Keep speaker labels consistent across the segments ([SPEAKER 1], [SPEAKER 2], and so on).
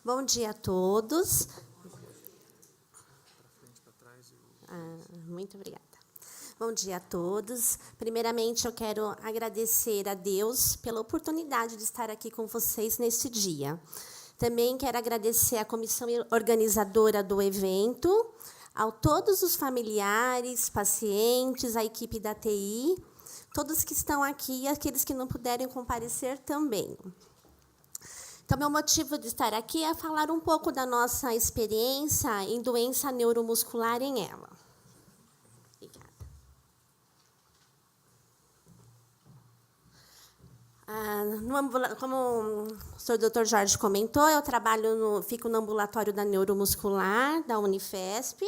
[SPEAKER 1] Bom dia a todos. Muito obrigada. Bom dia a todos. Primeiramente, eu quero agradecer a Deus pela oportunidade de estar aqui com vocês neste dia. Também quero agradecer à comissão organizadora do evento, a todos os familiares, pacientes, a equipe da TI, todos que estão aqui e aqueles que não puderem comparecer também. Então, meu motivo de estar aqui é falar um pouco da nossa experiência em doença neuromuscular em ELA. Obrigada. Como o senhor doutor Jorge comentou, eu fico no ambulatório da neuromuscular da Unifesp,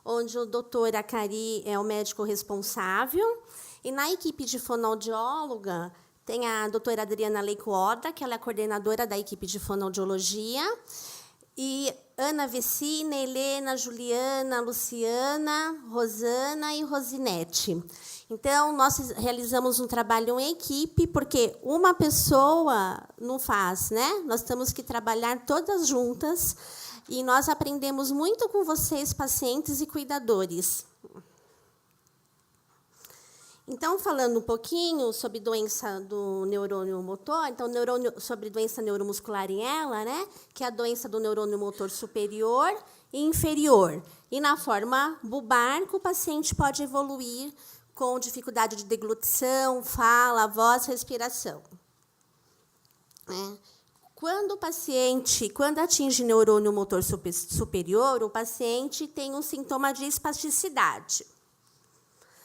[SPEAKER 1] onde o doutor Acari é o médico responsável. E, na equipe de fonoaudióloga, tem a doutora Adriana Leicoda, que ela é a coordenadora da equipe de fonoaudiologia, e Ana Vecina, Helena, Juliana, Luciana, Rosana e Rosinete. Então, nós realizamos um trabalho em equipe, porque uma pessoa não faz, né? Nós temos que trabalhar todas juntas, e nós aprendemos muito com vocês, pacientes e cuidadores. Então, falando um pouquinho sobre doença do neurônio motor, então, sobre doença neuromuscular em ELA, né, que é a doença do neurônio motor superior e inferior. E, na forma bulbar, o paciente pode evoluir com dificuldade de deglutição, fala, voz, respiração. Quando atinge neurônio motor superior, o paciente tem um sintoma de espasticidade,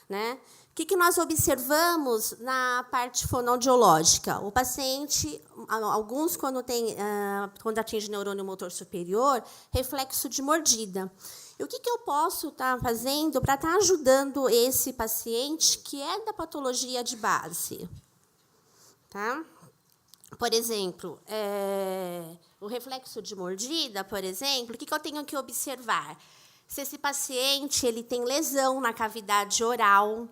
[SPEAKER 1] né? O que nós observamos na parte fonoaudiológica? O paciente, alguns, quando atinge neurônio motor superior, reflexo de mordida. E o que eu posso estar fazendo para estar ajudando esse paciente que é da patologia de base? Tá? Por exemplo, o reflexo de mordida, por exemplo, o que eu tenho que observar? Se esse paciente ele tem lesão na cavidade oral,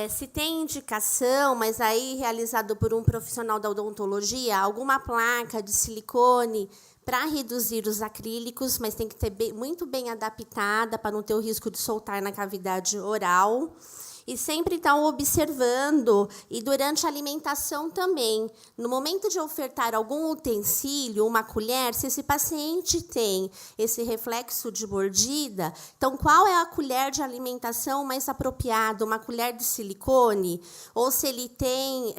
[SPEAKER 1] se tem indicação, mas aí realizado por um profissional da odontologia, alguma placa de silicone para reduzir os acrílicos, mas tem que ter muito bem adaptada para não ter o risco de soltar na cavidade oral. E sempre estão observando, e durante a alimentação também, no momento de ofertar algum utensílio, uma colher, se esse paciente tem esse reflexo de mordida, então qual é a colher de alimentação mais apropriada? Uma colher de silicone? Ou se ele tem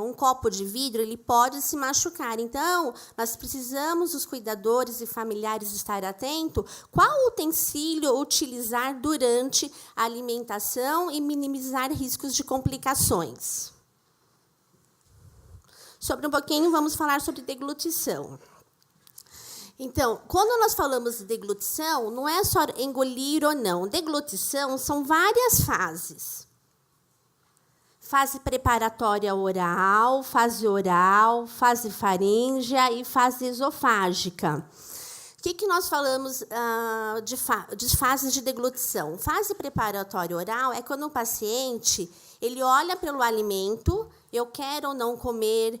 [SPEAKER 1] um copo de vidro, ele pode se machucar. Então, nós precisamos, os cuidadores e familiares, estar atentos qual utensílio utilizar durante a alimentação e minimizar riscos de complicações. Sobre um pouquinho, vamos falar sobre deglutição. Então, quando nós falamos de deglutição, não é só engolir ou não. Deglutição são várias fases. Fase preparatória oral, fase faríngea e fase esofágica. O que nós falamos de fases de deglutição? Fase preparatória oral é quando o paciente ele olha pelo alimento, eu quero ou não comer.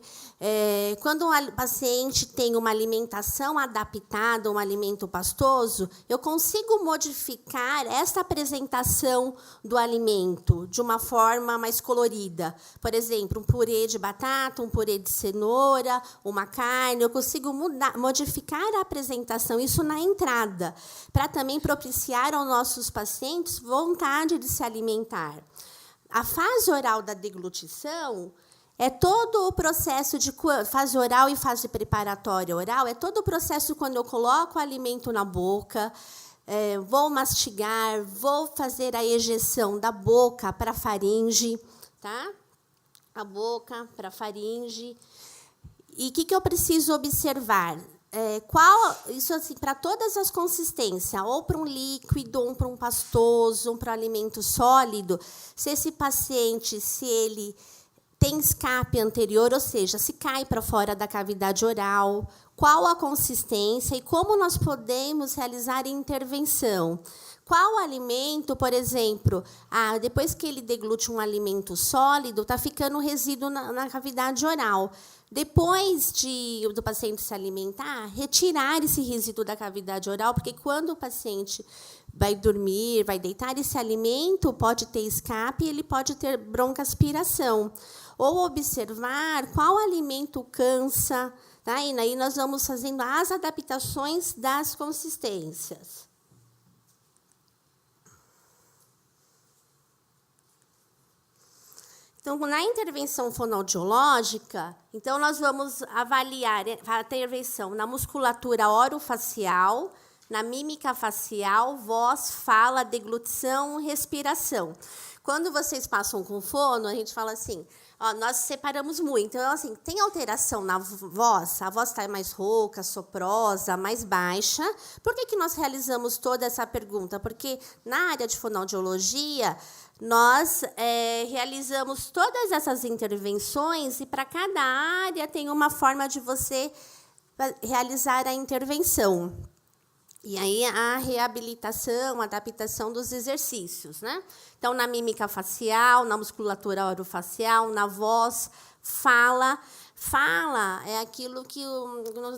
[SPEAKER 1] Quando o paciente tem uma alimentação adaptada, um alimento pastoso, eu consigo modificar esta apresentação do alimento de uma forma mais colorida. Por exemplo, um purê de batata, um purê de cenoura, uma carne. Eu consigo modificar a apresentação, isso na entrada, para também propiciar aos nossos pacientes vontade de se alimentar. A fase oral da deglutição é todo o processo de fase oral e fase preparatória oral, é todo o processo quando eu coloco o alimento na boca, vou mastigar, vou fazer a ejeção da boca para a faringe, tá? A boca para a faringe. E o que eu preciso observar? Isso assim, para todas as consistências, ou para um líquido, ou para um pastoso, ou para um alimento sólido, se esse paciente, se ele tem escape anterior, ou seja, se cai para fora da cavidade oral, qual a consistência e como nós podemos realizar a intervenção. Qual alimento, por exemplo, depois que ele deglute um alimento sólido, está ficando resíduo na cavidade oral. Depois do paciente se alimentar, retirar esse resíduo da cavidade oral, porque quando o paciente vai dormir, vai deitar, esse alimento pode ter escape e ele pode ter broncoaspiração. Ou observar qual alimento cansa, tá? E aí nós vamos fazendo as adaptações das consistências. Então, na intervenção fonoaudiológica, então nós vamos avaliar a intervenção na musculatura orofacial, na mímica facial, voz, fala, deglutição, respiração. Quando vocês passam com fono, a gente fala assim, nós separamos muito. Então, assim, tem alteração na voz, a voz está mais rouca, soprosa, mais baixa. Por que nós realizamos toda essa pergunta? Porque na área de fonoaudiologia, nós realizamos todas essas intervenções e, para cada área, tem uma forma de você realizar a intervenção. E aí, a reabilitação, a adaptação dos exercícios, né? Então, na mímica facial, na musculatura orofacial, na voz, fala. Fala é aquilo que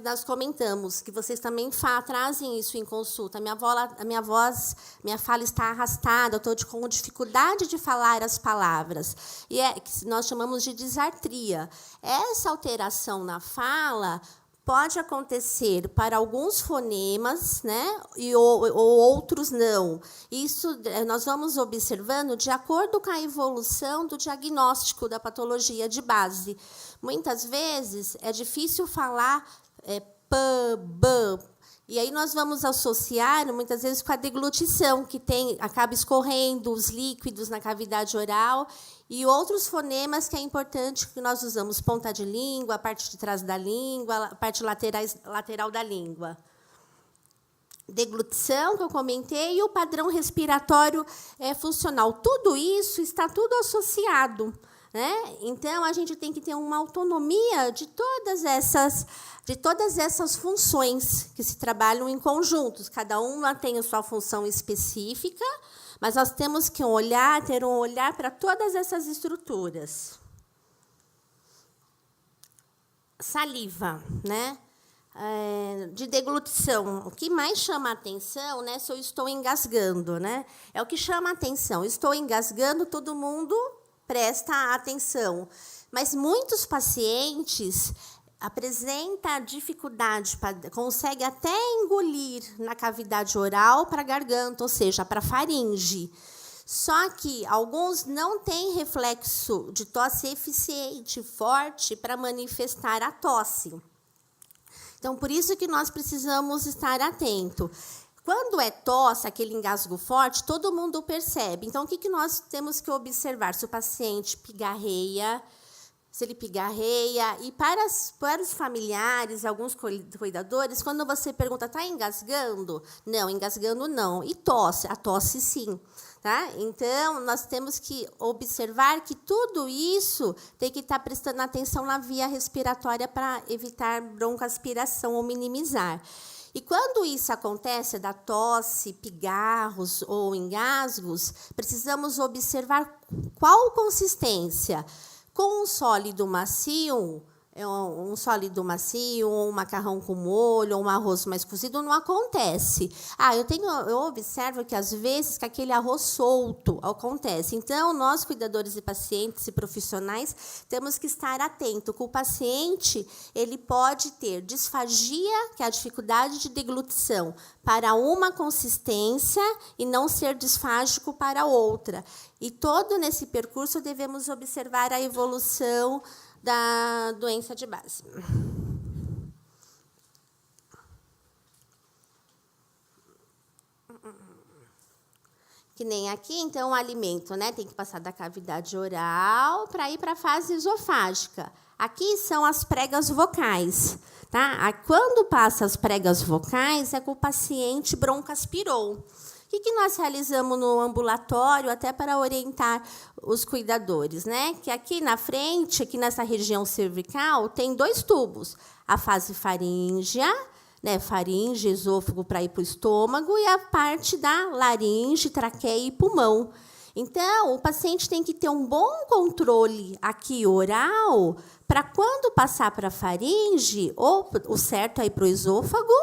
[SPEAKER 1] nós comentamos, que vocês também trazem isso em consulta. Minha fala está arrastada, eu estou com dificuldade de falar as palavras. E que nós chamamos de disartria. Essa alteração na fala pode acontecer para alguns fonemas, né, ou outros não. Isso nós vamos observando de acordo com a evolução do diagnóstico da patologia de base. Muitas vezes é difícil falar p, b, e aí nós vamos associar, muitas vezes, com a deglutição, que acaba escorrendo os líquidos na cavidade oral, e outros fonemas que é importante, que nós usamos ponta de língua, a parte de trás da língua, a parte lateral da língua. Deglutição, que eu comentei, e o padrão respiratório funcional. Tudo isso está tudo associado, né? Então, a gente tem que ter uma autonomia de todas essas funções que se trabalham em conjuntos. Cada uma tem a sua função específica, mas nós temos que ter um olhar para todas essas estruturas. Saliva, né? De deglutição. O que mais chama a atenção, né, se eu estou engasgando, né? É o que chama a atenção. Estou engasgando, todo mundo presta atenção. Mas muitos pacientes apresentam dificuldade, consegue até engolir na cavidade oral para a garganta, ou seja, para a faringe. Só que alguns não têm reflexo de tosse eficiente, forte, para manifestar a tosse. Então, por isso que nós precisamos estar atento. Quando é tosse, aquele engasgo forte, todo mundo percebe. Então, o que nós temos que observar? Se o paciente pigarreia, e para os familiares, alguns cuidadores, quando você pergunta, está engasgando? Não, engasgando não. E tosse? A tosse, sim. Tá? Então, nós temos que observar que tudo isso tem que estar prestando atenção na via respiratória para evitar broncoaspiração ou minimizar. E quando isso acontece, da tosse, pigarros ou engasgos, precisamos observar qual consistência. Com um sólido macio, um macarrão com molho, um arroz mais cozido, não acontece. Eu observo que, às vezes, que aquele arroz solto acontece. Então, nós, cuidadores de pacientes e profissionais, temos que estar atentos. Que o paciente ele pode ter disfagia, que é a dificuldade de deglutição, para uma consistência e não ser disfágico para outra. E todo nesse percurso devemos observar a evolução da doença de base. Que nem aqui, então, o alimento, né, tem que passar da cavidade oral para ir para a fase esofágica. Aqui são as pregas vocais. Tá? Quando passa as pregas vocais, é que o paciente broncoaspirou. O que nós realizamos no ambulatório, até para orientar os cuidadores, né? Que aqui na frente, aqui nessa região cervical, tem 2 tubos. A fase faríngea, né, faringe, esôfago para ir para o estômago, e a parte da laringe, traqueia e pulmão. Então, o paciente tem que ter um bom controle aqui oral, para quando passar para a faringe, ou o certo é ir para o esôfago,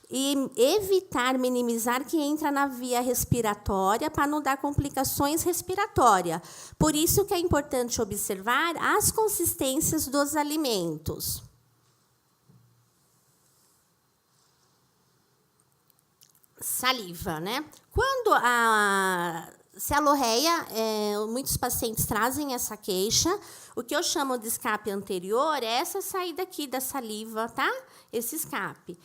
[SPEAKER 1] e evitar, minimizar que entra na via respiratória para não dar complicações respiratórias. Por isso que é importante observar as consistências dos alimentos. Saliva, né? Quando a celorreia, muitos pacientes trazem essa queixa. O que eu chamo de escape anterior é essa saída aqui da saliva, tá? Esse escape.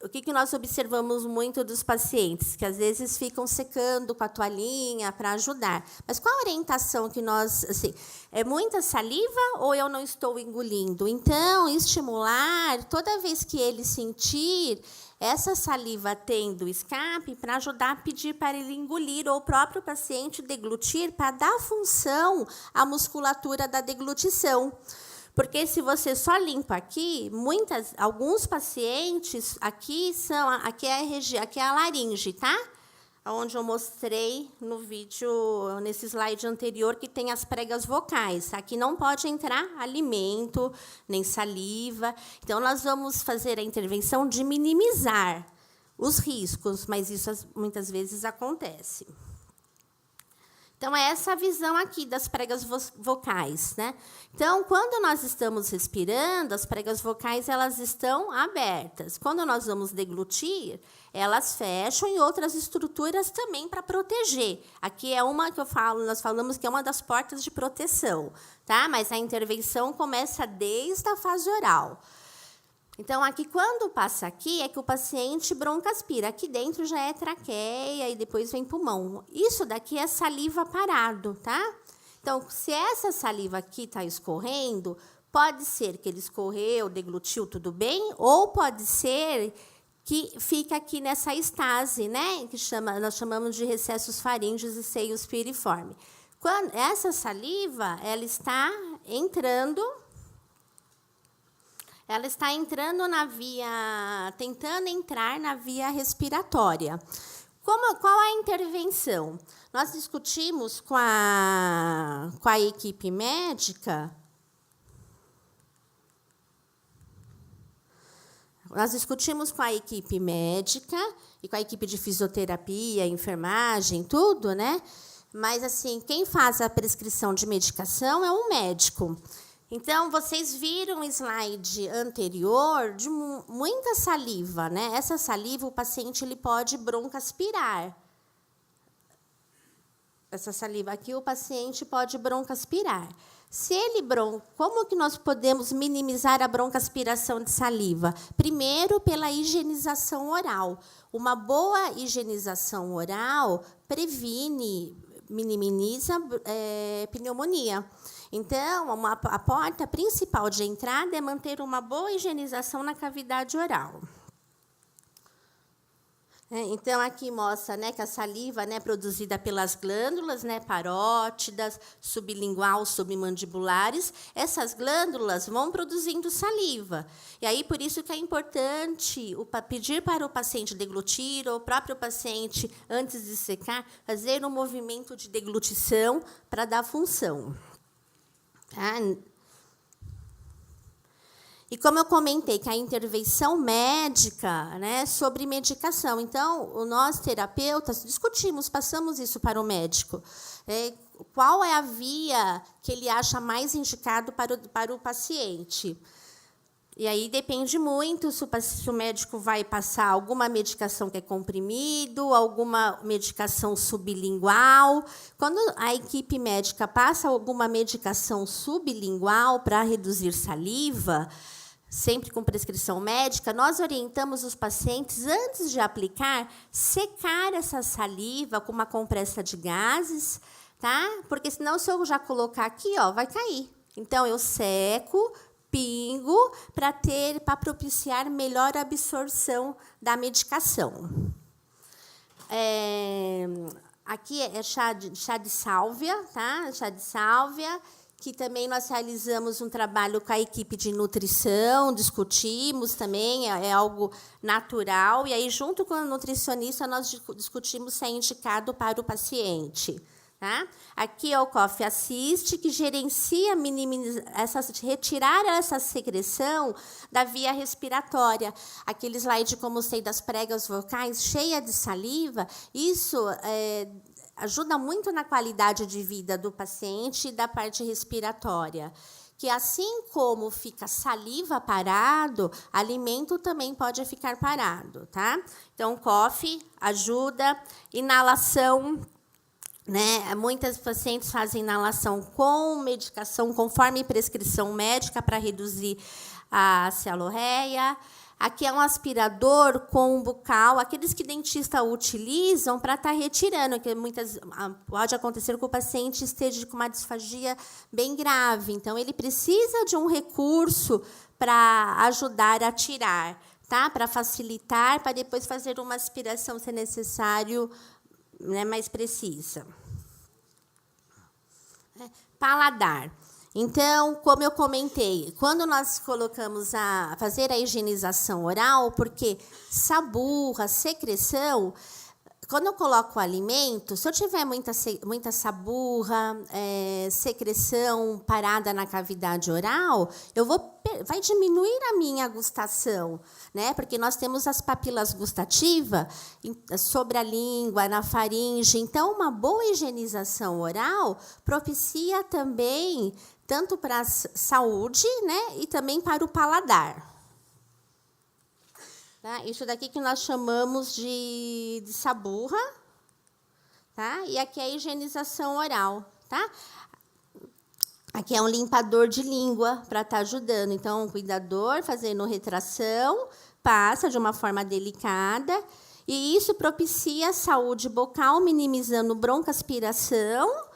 [SPEAKER 1] O que nós observamos muito dos pacientes? Que, às vezes, ficam secando com a toalhinha para ajudar. Mas qual a orientação que nós... Assim, é muita saliva ou eu não estou engolindo? Então, estimular, toda vez que ele sentir essa saliva tendo escape, para ajudar a pedir para ele engolir, ou o próprio paciente deglutir, para dar função à musculatura da deglutição. Porque, se você só limpa aqui, alguns pacientes, aqui é a laringe, tá? Onde eu mostrei no vídeo, nesse slide anterior, que tem as pregas vocais. Aqui não pode entrar alimento, nem saliva. Então, nós vamos fazer a intervenção de minimizar os riscos, mas isso muitas vezes acontece. Então, é essa a visão aqui das pregas vocais, né? Então, quando nós estamos respirando, as pregas vocais elas estão abertas. Quando nós vamos deglutir, elas fecham, e outras estruturas também para proteger. Aqui é uma que nós falamos que é uma das portas de proteção, tá? Mas a intervenção começa desde a fase oral. Então, aqui, quando passa aqui, é que o paciente broncoaspira. Aqui dentro já é traqueia e depois vem pulmão. Isso daqui é saliva parado, tá? Então, se essa saliva aqui está escorrendo, pode ser que ele escorreu, deglutiu, tudo bem, ou pode ser que fica aqui nessa estase, né? Nós chamamos de recessos faríngeos e seios piriforme. Quando essa saliva, ela está entrando na via, tentando entrar na via respiratória. Qual a intervenção? Nós discutimos com a equipe médica. Nós discutimos com a equipe médica e com a equipe de fisioterapia, enfermagem, tudo, né? Mas, assim, quem faz a prescrição de medicação é um médico. Então, vocês viram o slide anterior de muita saliva, né? Essa saliva, o paciente ele pode broncoaspirar. Essa saliva aqui, o paciente pode broncoaspirar. Se ele como que nós podemos minimizar a broncoaspiração de saliva? Primeiro, pela higienização oral. Uma boa higienização oral minimiza pneumonia. Então, a porta principal de entrada é manter uma boa higienização na cavidade oral. Então, aqui mostra, né, que a saliva, né, produzida pelas glândulas, né, parótidas, sublingual, submandibulares, essas glândulas vão produzindo saliva. E aí, por isso que é importante pedir para o paciente deglutir, ou o próprio paciente, antes de secar, fazer um movimento de deglutição para dar função. Tá? E como eu comentei, que a intervenção médica, né, sobre medicação. Então, nós, terapeutas, discutimos, passamos isso para o médico. Qual é a via que ele acha mais indicado para o paciente? E aí depende muito se o médico vai passar alguma medicação que é comprimido, alguma medicação sublingual. Quando a equipe médica passa alguma medicação sublingual para reduzir saliva, sempre com prescrição médica, nós orientamos os pacientes, antes de aplicar, secar essa saliva com uma compressa de gases, tá? Porque, senão, se eu já colocar aqui, ó, vai cair. Então, eu seco, pingo, para propiciar melhor absorção da medicação. Aqui é chá de sálvia, tá? Chá de sálvia. que também nós realizamos um trabalho com a equipe de nutrição, discutimos também, é algo natural, e aí, junto com o nutricionista, nós discutimos se é indicado para o paciente. Tá? Aqui é o COF Assist, que gerencia retirar essa secreção da via respiratória. Aquele slide que eu mostrei das pregas vocais, cheia de saliva, isso ajuda muito na qualidade de vida do paciente e da parte respiratória. Que, assim como fica saliva parado, alimento também pode ficar parado. Tá? Então, COF ajuda, inalação. Né? Muitas pacientes fazem inalação com medicação, conforme prescrição médica, para reduzir a cialorreia. Aqui é um aspirador com bucal, aqueles que dentistas utilizam para estar retirando, que pode acontecer que o paciente esteja com uma disfagia bem grave. Então, ele precisa de um recurso para ajudar a tirar, tá? Para facilitar, para depois fazer uma aspiração, se necessário, né, mais precisa. Paladar. Então, como eu comentei, quando nós colocamos a fazer a higienização oral, porque saburra, secreção, quando eu coloco o alimento, se eu tiver muita saburra, secreção parada na cavidade oral, vai diminuir a minha gustação, né? Porque nós temos as papilas gustativas sobre a língua, na faringe. Então, uma boa higienização oral propicia também tanto para a saúde, né, e também para o paladar. Tá? Isso daqui que nós chamamos de saburra, tá? E aqui é a higienização oral, tá? Aqui é um limpador de língua para estar ajudando. Então, o cuidador fazendo retração, passa de uma forma delicada, e isso propicia a saúde bucal, minimizando broncoaspiração,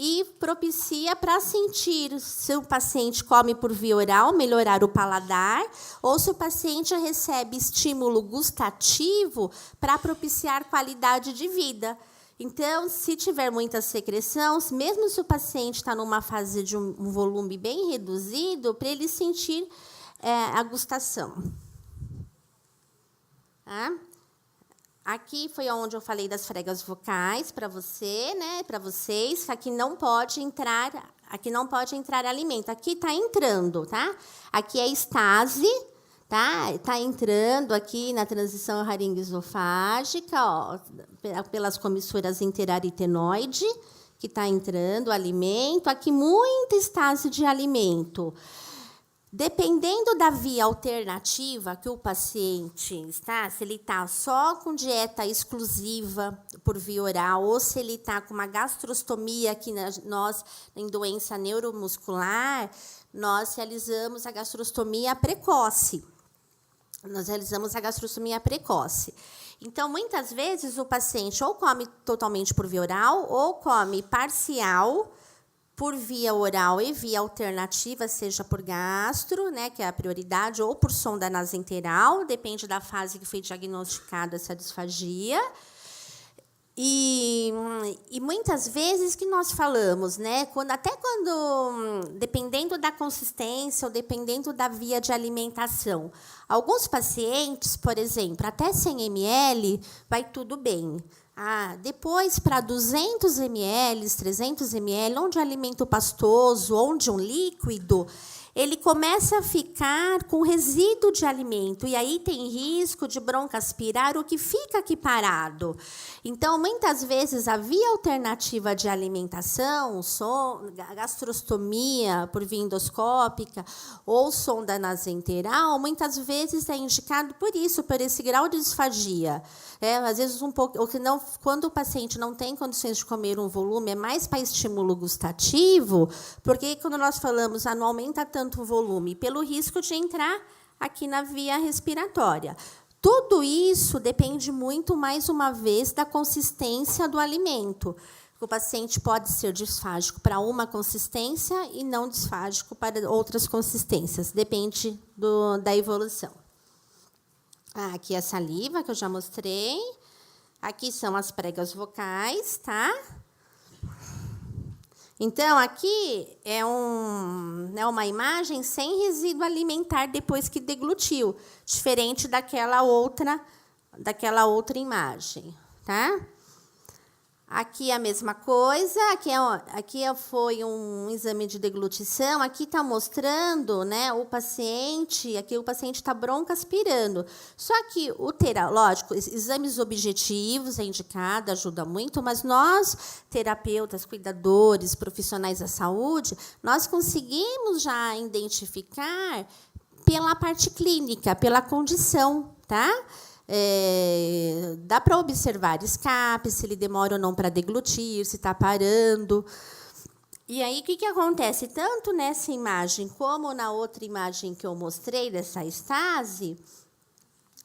[SPEAKER 1] e propicia para sentir se o paciente come por via oral, melhorar o paladar, ou se o paciente recebe estímulo gustativo para propiciar qualidade de vida. Então, se tiver muita secreção, mesmo se o paciente está numa fase de um volume bem reduzido, para ele sentir a gustação. Tá? Aqui foi onde eu falei das fregas vocais para você, né? Para vocês. Aqui não pode entrar alimento. Aqui está entrando, tá? Aqui é estase, tá? Está entrando aqui na transição laringoesofágica, ó, pelas comissuras interaritenoide, que está entrando o alimento. Aqui muita estase de alimento. Dependendo da via alternativa que o paciente está, se ele está só com dieta exclusiva por via oral, ou se ele está com uma gastrostomia, que nós, em doença neuromuscular, nós realizamos a gastrostomia precoce. Então, muitas vezes, o paciente ou come totalmente por via oral, ou come parcial por via oral e via alternativa, seja por gastro, né, que é a prioridade, ou por sonda nasenteral, depende da fase que foi diagnosticada essa disfagia. E muitas vezes que nós falamos, né, dependendo da consistência ou dependendo da via de alimentação, alguns pacientes, por exemplo, até 100 ml, vai tudo bem. Depois, para 200 ml, 300 ml, onde é alimento pastoso, onde um líquido, ele começa a ficar com resíduo de alimento, e aí tem risco de broncoaspirar o que fica aqui parado. Então, muitas vezes, a via alternativa de alimentação, gastrostomia por via endoscópica ou sonda nasenteral, muitas vezes é indicado por isso, por esse grau de disfagia. Às vezes, um pouco, quando o paciente não tem condições de comer um volume, é mais para estímulo gustativo, porque quando nós falamos não aumenta tanto o volume, pelo risco de entrar aqui na via respiratória. Tudo isso depende muito, mais uma vez, da consistência do alimento. O paciente pode ser disfágico para uma consistência e não disfágico para outras consistências. Depende da evolução. Aqui é a saliva, que eu já mostrei. Aqui são as pregas vocais, tá? Então, aqui é uma imagem sem resíduo alimentar depois que deglutiu, diferente daquela outra imagem, tá? Aqui é a mesma coisa, aqui foi um exame de deglutição, aqui está mostrando, né, o paciente está broncoaspirando. Só que lógico, exames objetivos é indicado, ajuda muito, mas nós, terapeutas, cuidadores, profissionais da saúde, nós conseguimos já identificar pela parte clínica, pela condição, tá? Dá para observar escape, se ele demora ou não para deglutir, se está parando. E aí, o que acontece? Tanto nessa imagem como na outra imagem que eu mostrei, dessa estase,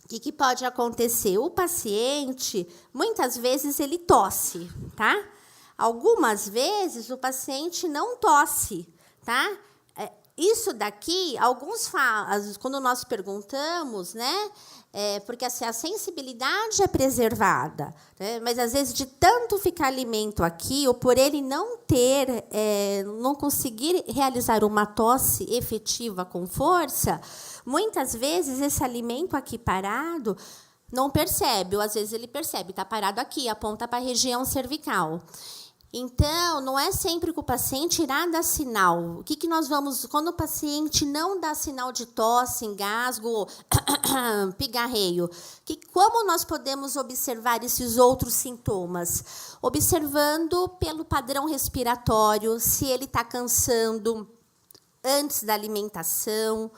[SPEAKER 1] o que pode acontecer? O paciente, muitas vezes, ele tosse, tá? Algumas vezes, o paciente não tosse, tá? Isso daqui, quando nós perguntamos, né? Porque assim, a sensibilidade é preservada, né? Mas às vezes de tanto ficar alimento aqui, ou por ele não conseguir realizar uma tosse efetiva com força, muitas vezes esse alimento aqui parado não percebe, ou às vezes ele percebe, está parado aqui, aponta para a região cervical. Então, não é sempre que o paciente irá dar sinal. O que nós vamos... Quando o paciente não dá sinal de tosse, engasgo ou pigarreio, como nós podemos observar esses outros sintomas? Observando pelo padrão respiratório, se ele está cansando antes da alimentação,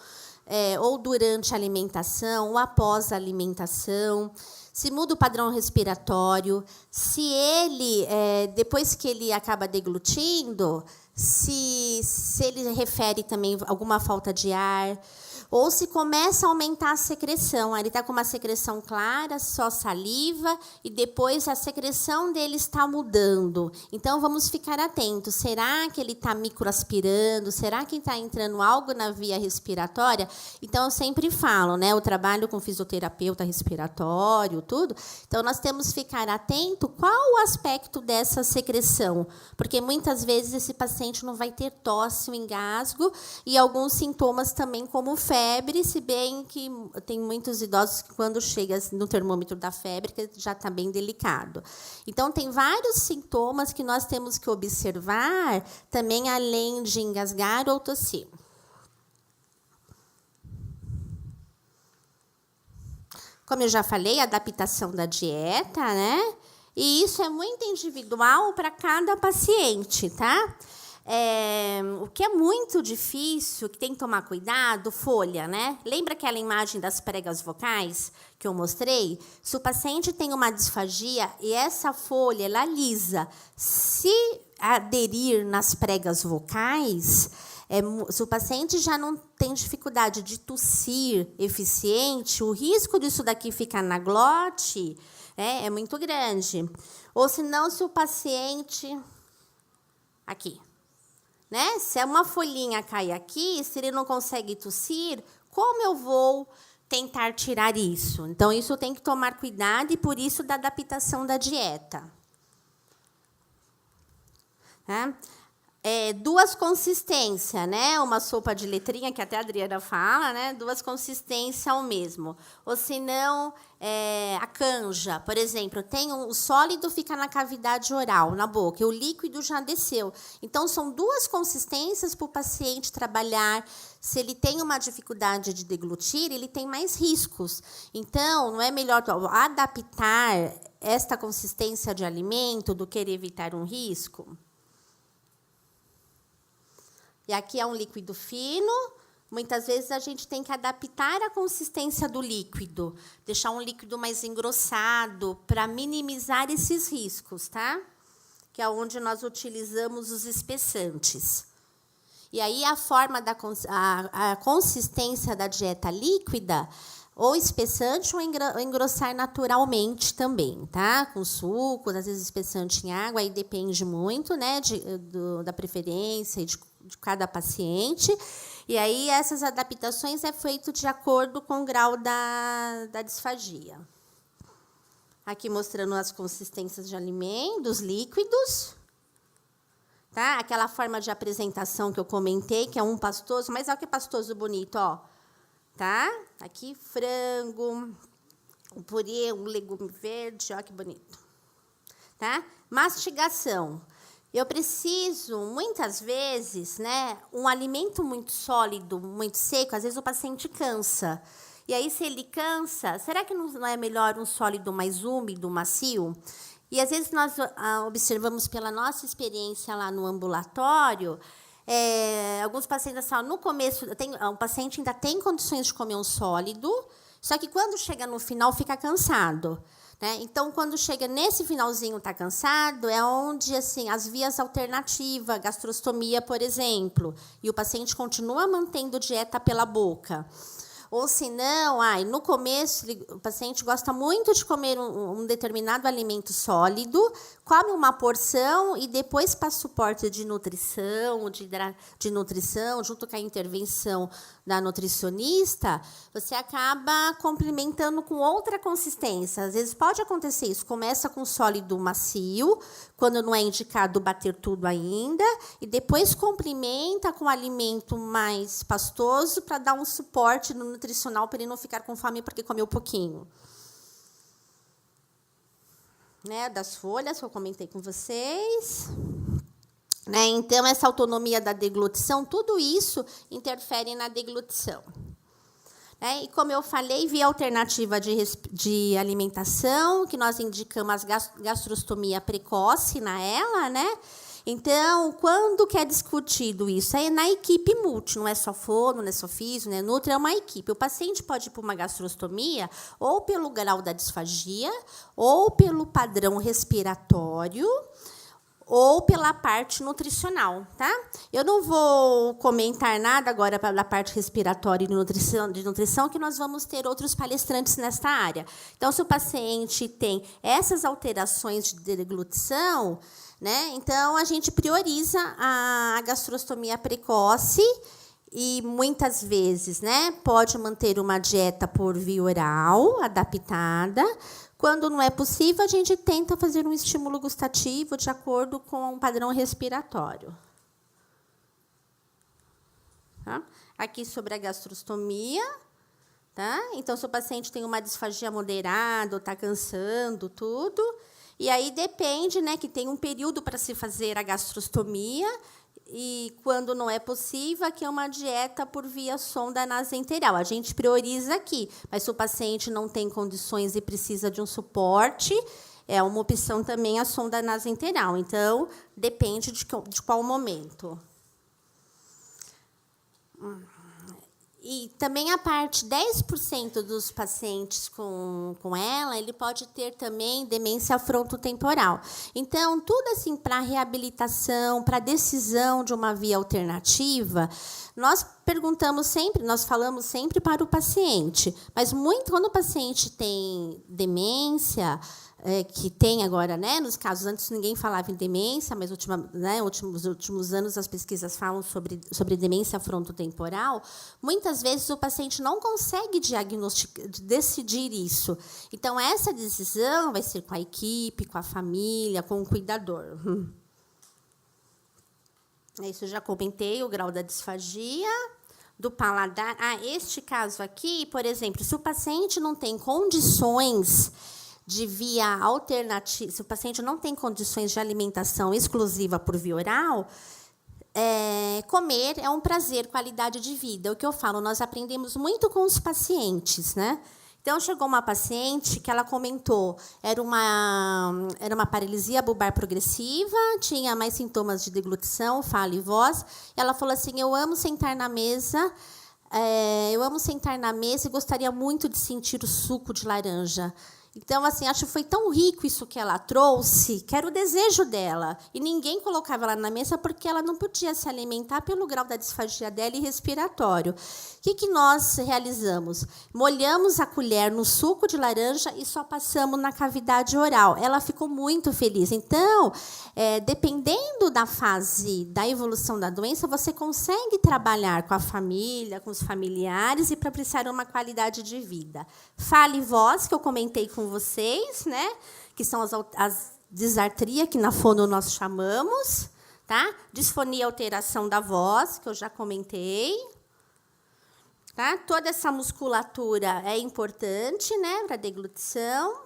[SPEAKER 1] ou durante a alimentação, ou após a alimentação. Se muda o padrão respiratório, se ele, depois que ele acaba deglutindo, se ele refere também alguma falta de ar, ou se começa a aumentar a secreção. Ele está com uma secreção clara, só saliva, e depois a secreção dele está mudando. Então, vamos ficar atentos. Será que ele está microaspirando? Será que está entrando algo na via respiratória? Então, eu sempre falo, né? Eu trabalho com fisioterapeuta respiratório, tudo. Então, nós temos que ficar atento qual o aspecto dessa secreção. Porque, muitas vezes, esse paciente não vai ter tosse, engasgo, e alguns sintomas também, como febre, se bem que tem muitos idosos que, quando chega no termômetro da febre, que já está bem delicado. Então, tem vários sintomas que nós temos que observar, também além de engasgar ou tossir. Como eu já falei, a adaptação da dieta, né? E isso é muito individual para cada paciente, tá? O que é muito difícil, que tem que tomar cuidado, folha, né? Lembra aquela imagem das pregas vocais que eu mostrei? Se o paciente tem uma disfagia e essa folha ela lisa, se aderir nas pregas vocais, se o paciente já não tem dificuldade de tossir eficiente, o risco disso daqui ficar na glote é muito grande. Ou se não, se o paciente... Aqui. Né? Se uma folhinha cai aqui, se ele não consegue tossir, como eu vou tentar tirar isso? Então, isso tem que tomar cuidado, e por isso da adaptação da dieta. Tá? Duas consistências, né? Uma sopa de letrinha, que até a Adriana fala, né? Duas consistências ao mesmo. Ou se não, a canja, por exemplo, o sólido fica na cavidade oral, na boca, e o líquido já desceu. Então, são duas consistências para o paciente trabalhar. Se ele tem uma dificuldade de deglutir, ele tem mais riscos. Então, não é melhor adaptar esta consistência de alimento do que evitar um risco? E aqui é um líquido fino. Muitas vezes a gente tem que adaptar a consistência do líquido, deixar um líquido mais engrossado para minimizar esses riscos, tá? Que é onde nós utilizamos os espessantes. E aí a forma a consistência da dieta líquida, ou espessante ou engrossar naturalmente também, tá? Com suco, às vezes espessante em água, aí depende muito, né, da preferência e de cada paciente. E aí essas adaptações é feito de acordo com o grau da disfagia. Aqui mostrando as consistências de alimento, dos líquidos. Tá? Aquela forma de apresentação que eu comentei, que é um pastoso, mas olha que pastoso bonito, ó. Tá? Aqui, frango, um purê, um legume verde, olha que bonito. Tá? Mastigação. Eu preciso, muitas vezes, né, um alimento muito sólido, muito seco, às vezes o paciente cansa. E aí, se ele cansa, será que não é melhor um sólido mais úmido, macio? E, às vezes, nós observamos pela nossa experiência lá no ambulatório, alguns pacientes falam, no começo, o paciente ainda tem condições de comer um sólido, só que, quando chega no final, fica cansado. Né? Então, quando chega nesse finalzinho, está cansado, é onde assim, as vias alternativas, gastrostomia, por exemplo, e o paciente continua mantendo dieta pela boca. Ou, se não, no começo, o paciente gosta muito de comer um determinado alimento sólido, come uma porção e depois passa suporte de nutrição, junto com a intervenção da nutricionista, você acaba complementando com outra consistência. Às vezes pode acontecer isso, começa com sólido macio, quando não é indicado bater tudo ainda, e depois complementa com alimento mais pastoso para dar um suporte no nutricional para ele não ficar com fome porque comeu pouquinho. Né, das folhas que eu comentei com vocês. Né, então, essa autonomia da deglutição, tudo isso interfere na deglutição. Né, e, como eu falei, via alternativa de alimentação, que nós indicamos a gastrostomia precoce na ela, né? Então, quando que é discutido isso? É na equipe multi, não é só fono, não é só físio, não é nutri, é uma equipe. O paciente pode ir para uma gastrostomia ou pelo grau da disfagia, ou pelo padrão respiratório, ou pela parte nutricional. Tá? Eu não vou comentar nada agora pela parte respiratória e de nutrição, que nós vamos ter outros palestrantes nesta área. Então, se o paciente tem essas alterações de deglutição, né, então a gente prioriza a gastrostomia precoce e, muitas vezes, né, pode manter uma dieta por via oral adaptada. Quando não é possível, a gente tenta fazer um estímulo gustativo de acordo com um padrão respiratório. Tá? Aqui sobre a gastrostomia. Tá? Então, se o paciente tem uma disfagia moderada, está cansando, tudo. E aí depende, né, que tem um período para se fazer a gastrostomia, e, quando não é possível, aqui é uma dieta por via sonda nasoenteral. A gente prioriza aqui, mas se o paciente não tem condições e precisa de um suporte, é uma opção também a sonda nasoenteral. Então, depende de qual momento. E também a parte 10% dos pacientes com ela, ele pode ter também demência frontotemporal. Então, tudo assim para reabilitação, para decisão de uma via alternativa, nós perguntamos sempre, nós falamos sempre para o paciente, mas muito quando o paciente tem demência, que tem agora, né, nos casos, antes ninguém falava em demência, mas nos últimos anos as pesquisas falam sobre demência frontotemporal, muitas vezes o paciente não consegue decidir isso. Então, essa decisão vai ser com a equipe, com a família, com o cuidador. Isso eu já comentei, o grau da disfagia, do paladar. Este caso aqui, por exemplo, se o paciente não tem condições de via alternativa, se o paciente não tem condições de alimentação exclusiva por via oral, comer é um prazer, qualidade de vida. É o que eu falo, nós aprendemos muito com os pacientes, né? Então, chegou uma paciente que ela comentou, era uma paralisia bulbar progressiva, tinha mais sintomas de deglutição, fala e voz. E ela falou assim, eu amo sentar na mesa e gostaria muito de sentir o suco de laranja. Então, assim, acho que foi tão rico isso que ela trouxe, que era o desejo dela. E ninguém colocava ela na mesa porque ela não podia se alimentar pelo grau da disfagia dela e respiratório. O que nós realizamos? Molhamos a colher no suco de laranja e só passamos na cavidade oral. Ela ficou muito feliz. Então, dependendo da fase da evolução da doença, você consegue trabalhar com a família, com os familiares e propiciar uma qualidade de vida. Fala e voz, que eu comentei com vocês, né? Que são as disartria, que na fono nós chamamos, tá? Disfonia e alteração da voz, que eu já comentei. Tá? Toda essa musculatura é importante, né, para a deglutição.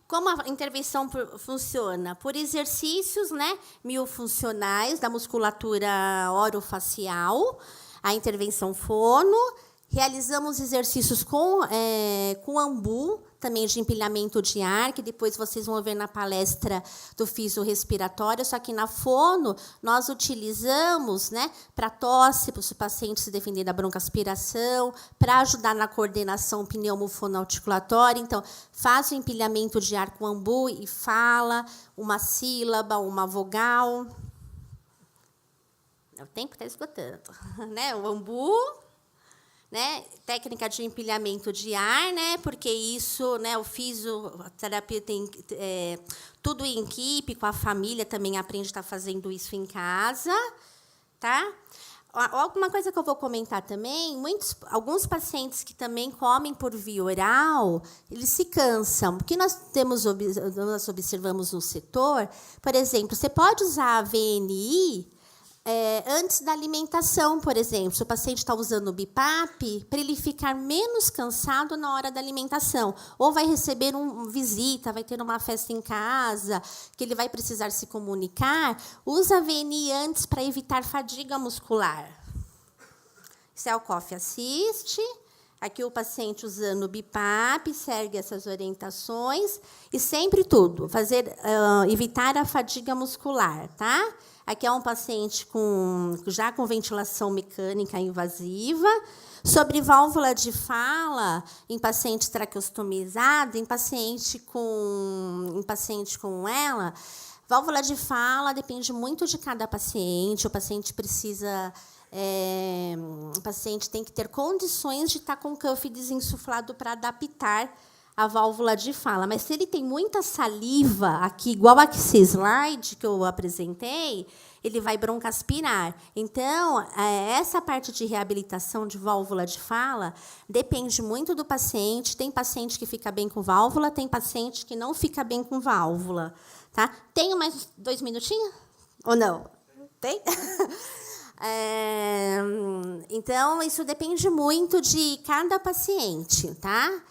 [SPEAKER 1] Como a intervenção funciona? Por exercícios, né, miofuncionais da musculatura orofacial, a intervenção fono. Realizamos exercícios com ambu, também de empilhamento de ar, que depois vocês vão ver na palestra do fisiorrespiratório, só que na fono nós utilizamos, né, para tosse, para o paciente se defender da broncoaspiração, para ajudar na coordenação pneumofonoarticulatória. Então, faz o empilhamento de ar com ambu e fala uma sílaba, uma vogal. O tempo está esgotando, né? O ambu, né, técnica de empilhamento de ar, né, porque isso, né, o fisioterapia tem tudo em equipe, com a família também aprende a estar fazendo isso em casa, tá? Alguma coisa que eu vou comentar também, alguns pacientes que também comem por via oral, eles se cansam. O que nós observamos no setor, por exemplo, você pode usar a VNI antes da alimentação, por exemplo. Se o paciente está usando o BiPAP, para ele ficar menos cansado na hora da alimentação. Ou vai receber uma visita, vai ter uma festa em casa, que ele vai precisar se comunicar, usa a VNI antes para evitar fadiga muscular. Selcoff assiste. Aqui o paciente usando o BiPAP, segue essas orientações. E sempre tudo, evitar a fadiga muscular, tá? Aqui é um paciente já com ventilação mecânica invasiva. Sobre válvula de fala, em paciente traqueostomizado, em paciente com ela, válvula de fala depende muito de cada paciente. O paciente o paciente tem que ter condições de estar com o cuff desinsuflado para adaptar a válvula de fala. Mas se ele tem muita saliva, aqui, igual esse slide que eu apresentei, ele vai broncoaspirar. Então, essa parte de reabilitação de válvula de fala depende muito do paciente. Tem paciente que fica bem com válvula, tem paciente que não fica bem com válvula. Tá? Tenho mais 2 minutinhos? Ou não? Tem? Então, isso depende muito de cada paciente, tá?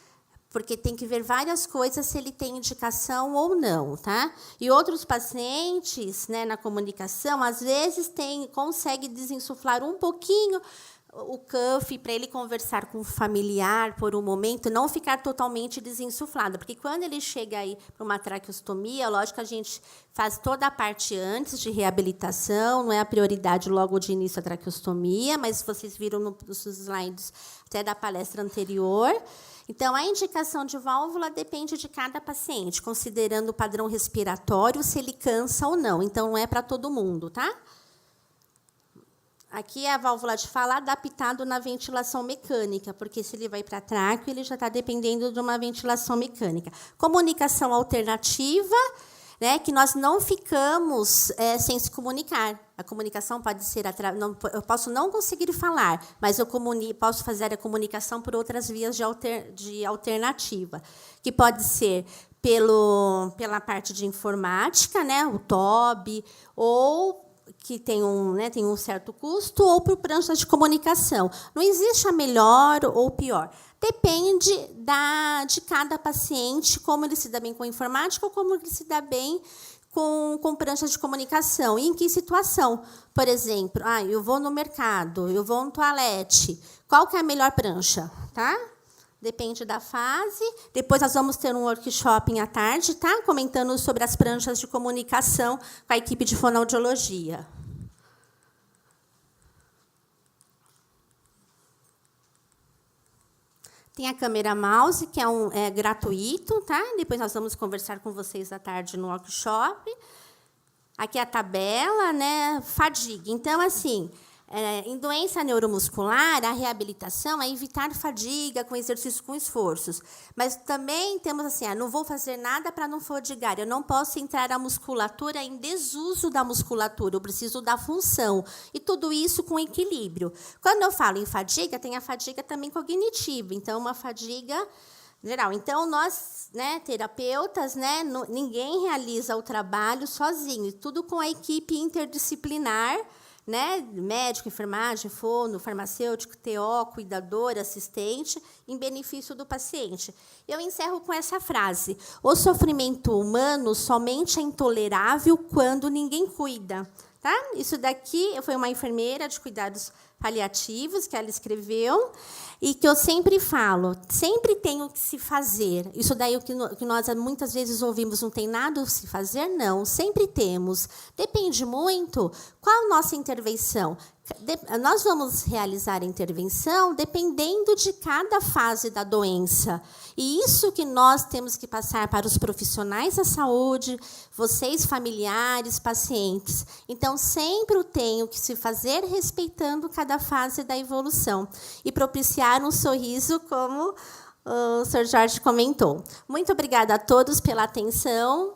[SPEAKER 1] Porque tem que ver várias coisas se ele tem indicação ou não, tá? E outros pacientes, né, na comunicação, às vezes consegue desinsuflar um pouquinho o cuff para ele conversar com o familiar por um momento, não ficar totalmente desinsuflado, porque quando ele chega aí para uma traqueostomia, lógico que a gente faz toda a parte antes de reabilitação, não é a prioridade logo de início a traqueostomia, mas vocês viram nos slides até da palestra anterior. Então, a indicação de válvula depende de cada paciente, considerando o padrão respiratório, se ele cansa ou não. Então, não é para todo mundo, tá? Aqui é a válvula de fala adaptado na ventilação mecânica, porque se ele vai para tráqueo, ele já está dependendo de uma ventilação mecânica. Comunicação alternativa, né, que nós não ficamos sem se comunicar. A comunicação pode ser eu posso não conseguir falar, mas eu posso fazer a comunicação por outras vias de alternativa, que pode ser pela parte de informática, né, o TOB, ou que tem um certo custo, ou por pranchas de comunicação. Não existe a melhor ou pior. Depende de cada paciente, como ele se dá bem com a informática ou como ele se dá bem com pranchas de comunicação. E em que situação? Por exemplo, eu vou no mercado, eu vou no toalete. Qual que é a melhor prancha? Tá? Depende da fase. Depois nós vamos ter um workshop à tarde, tá? Comentando sobre as pranchas de comunicação com a equipe de fonoaudiologia. Tem a câmera mouse, que é gratuito, tá? Depois nós vamos conversar com vocês à tarde no workshop. Aqui é a tabela, né? Fadiga. Então, assim, em doença neuromuscular, a reabilitação é evitar fadiga com exercícios com esforços. Mas também temos assim, não vou fazer nada para não fadigar. Eu não posso entrar a musculatura em desuso da musculatura. Eu preciso da função. E tudo isso com equilíbrio. Quando eu falo em fadiga, tem a fadiga também cognitiva. Então, uma fadiga geral. Então, nós, terapeutas, ninguém realiza o trabalho sozinho, tudo com a equipe interdisciplinar, médico, enfermagem, fono, farmacêutico, TO, cuidador, assistente, em benefício do paciente. Eu encerro com essa frase: o sofrimento humano somente é intolerável quando ninguém cuida. Tá? Isso daqui foi uma enfermeira de cuidados paliativos que ela escreveu, e que eu sempre falo, sempre tem o que se fazer. Isso daí o que nós muitas vezes ouvimos, não tem nada a se fazer? Não, sempre temos. Depende muito qual a nossa intervenção. Nós vamos realizar a intervenção dependendo de cada fase da doença. E isso que nós temos que passar para os profissionais da saúde, vocês, familiares, pacientes. Então, sempre tem o que se fazer respeitando cada fase da evolução. E propiciar um sorriso, como o Sr. Jorge comentou. Muito obrigada a todos pela atenção.